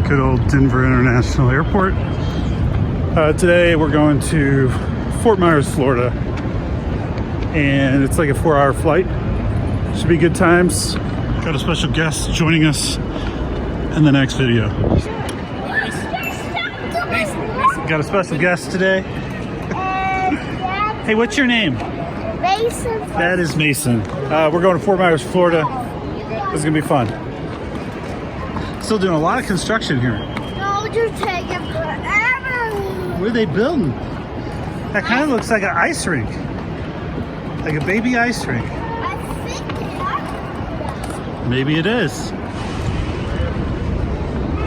Good old Denver International Airport. Today we're going to Fort Myers, Florida, and it's like a 4-hour flight. Should be good times. Got a special guest joining us in the next video. Got a special guest today. Hey, what's your name? Mason. That is Mason. We're going to Fort Myers, Florida. This is gonna be fun. Still doing a lot of construction here. No, you're taking forever. What are they building? That kind of looks like an ice rink. Like a baby ice rink. I think they are. Maybe it is. It's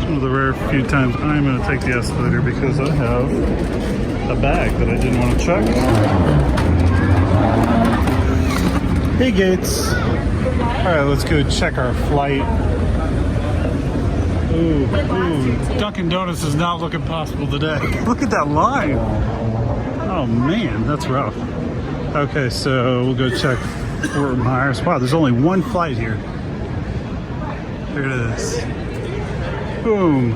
one of the rare few times I'm going to take the escalator because I have a bag that I didn't want to check. Hey, Gates. All right, let's go check our flight. Ooh, Dunkin' Donuts is not looking possible today. Look at that line. Oh man, that's rough. Okay, so we'll go check Fort Myers. Wow, there's only one flight here. Here it is. Boom.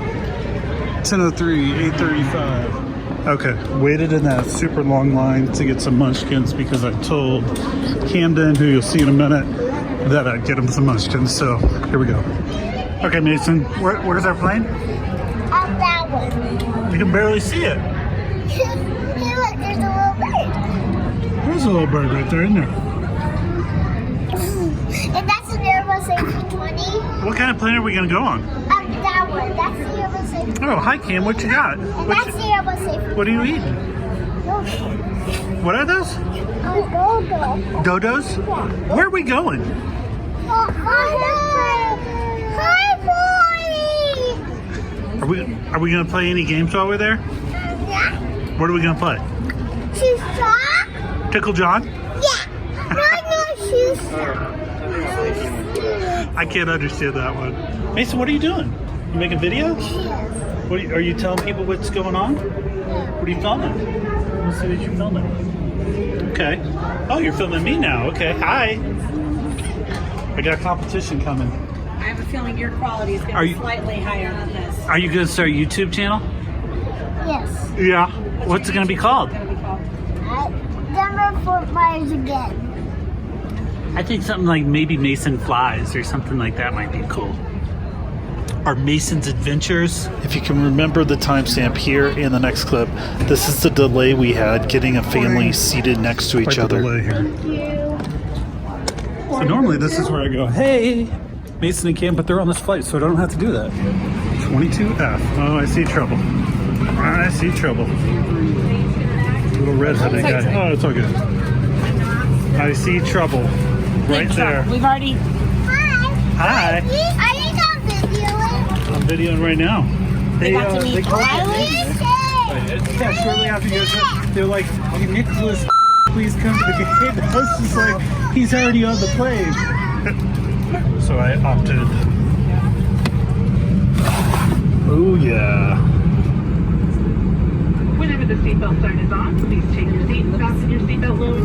10:03, 8:35. Okay, waited in that super long line to get some munchkins because I told Camden, who you'll see in a minute, that I'd get him some munchkins. So here we go. Okay, Mason, where's our plane? Up that one. You can barely see it. Hey, look, there's a little bird. There's a little bird right there, isn't there? And that's an Airbus A319. What kind of plane are we going to go on? Up that one. That's the Airbus A319. Oh, hi, Cam. What you got? And that's the Airbus A319. What are you eating? What are those? Dodos? Yeah. Where are we going? Oh, hi, boy. Are we going to play any games while we're there? Yeah. What are we going to play? Shoe sock? Tickle John? Yeah. No, shoe sock. I can't understand that one. Mason, what are you doing? You making videos? What are you telling people what's going on? What are you filming? Let's see what you're filming. Okay. Oh, you're filming me now. Okay. Hi. I got competition coming. I have a feeling your quality is going to be slightly higher than this. Are you going to start a YouTube channel? Yes. Yeah. What's it going to be called? Denver Fort Myers again. I think something like maybe Mason Flies or something like that might be cool. Or Mason's Adventures. If you can remember the timestamp here in the next clip, this is the delay we had getting a family seated next to each other. Thank you. So normally this is where I go, hey, Mason and Cam, but they're on this flight, so I don't have to do that. 22F. Oh, I see trouble. I see trouble. Little redheaded guy. Oh, it's all good. I see trouble. Right there. We've already... Hi. Are you not videoing? I'm videoing right now. They got to meet Nicholas. Yeah, shortly after you guys, they're like, hey, Nicholas, please come to the game. I was just like, he's already on the plane. So I opted. Oh, yeah. Whenever the seatbelt sign is on, please take your seat and fasten your seatbelt load.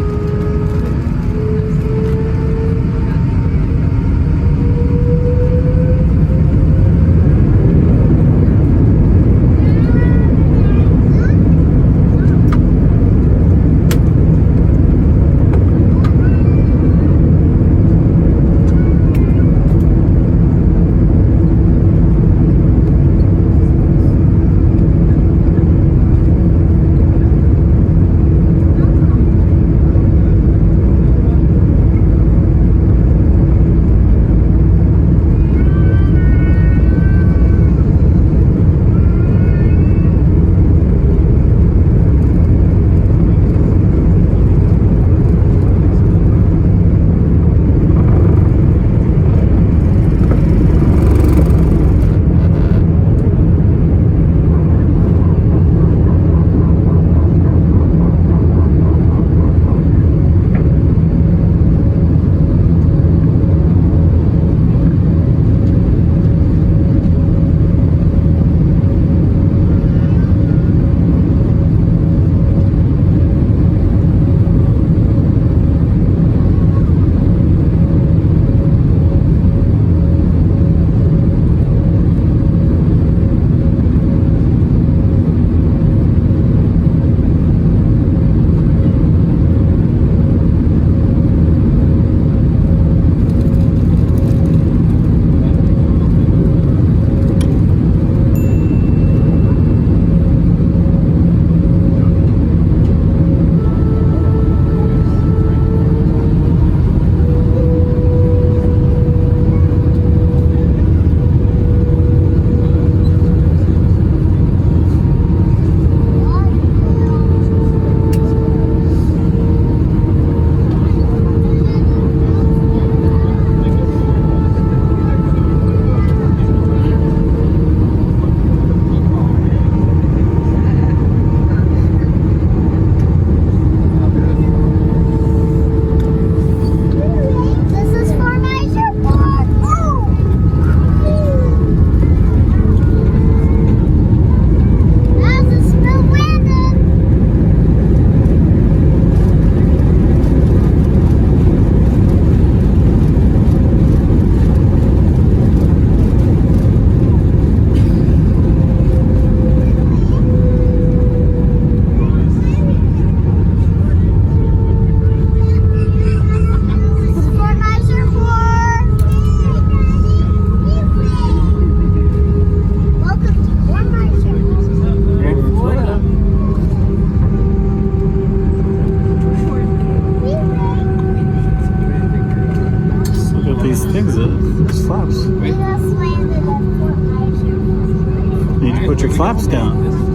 put your flaps down.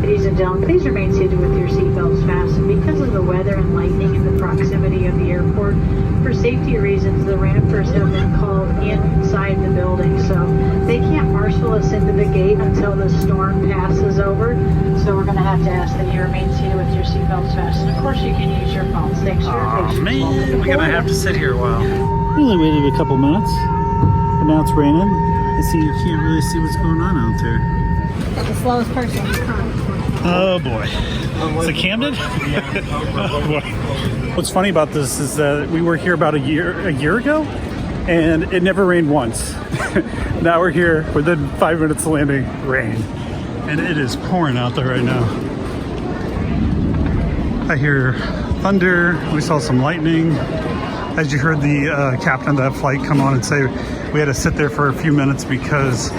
Ladies and gentlemen, please remain seated with your seatbelts fastened. Because of the weather and lightning and the proximity of the airport, for safety reasons, the rampers have been called inside the building. So they can't marshal us into the gate until the storm passes over. So we're going to have to ask that you remain seated with your seatbelts fastened. Of course, you can use your phones. Thanks for your patience. Man, we're gonna have to sit here a while. We only waited a couple minutes, but now it's raining. I see you can't really see what's going on out there. The slowest person. Oh boy. Is it Camden? Oh boy. What's funny about this is that we were here about a year ago, and it never rained once. Now we're here within 5 minutes of landing, rain. And it is pouring out there right now. I hear thunder. We saw some lightning. As you heard the captain of that flight come on and say we had to sit there for a few minutes because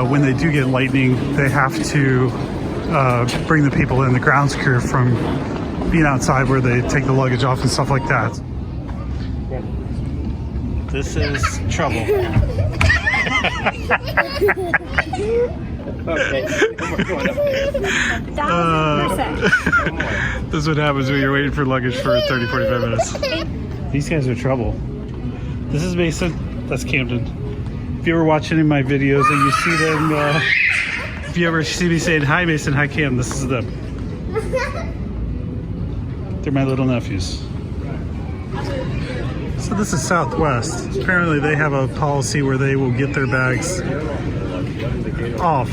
when they do get lightning, they have to bring the people in, the grounds crew, from being outside where they take the luggage off and stuff like that. This is trouble. This is what happens when you're waiting for luggage for 30-45 minutes. These guys are trouble. This is Mason. That's Camden. If you ever watch any of my videos and you see them, if you ever see me saying, hi Mason, hi Cam, this is them. They're my little nephews. So this is Southwest. Apparently they have a policy where they will get their bags off.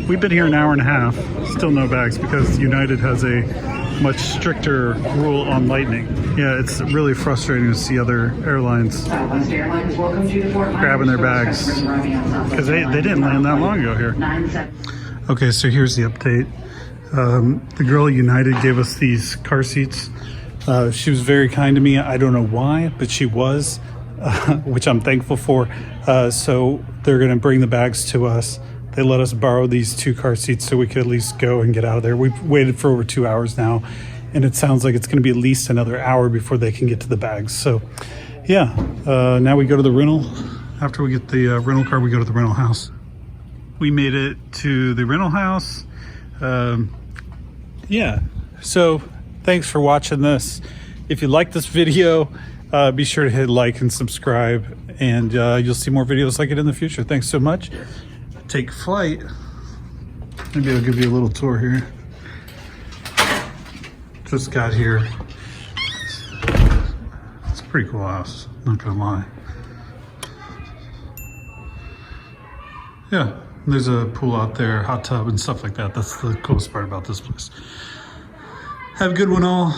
We've been here an hour and a half, still no bags, because United has a much stricter rule on lightning. Yeah, it's really frustrating to see other airlines grabbing their bags because they didn't land that long ago here. Okay, so here's the update. The girl at United gave us these car seats. She was very kind to me. I don't know why, but she was, which I'm thankful for. So they're going to bring the bags to us. They let us borrow these 2 car seats so we could at least go and get out of there. We've waited for over 2 hours now, and it sounds like it's going to be at least another hour before they can get to the bags. So yeah, now we go to the rental. After we get the rental car, we go to the rental house. We made it to the rental house. Yeah, so thanks for watching this. If you like this video, be sure to hit like and subscribe, and you'll see more videos like it in the future. Thanks so much. Take flight. Maybe I'll give you a little tour here. Just got here. It's a pretty cool house, not gonna lie. Yeah, there's a pool out there, hot tub and stuff like that. That's the coolest part about this place. Have a good one all.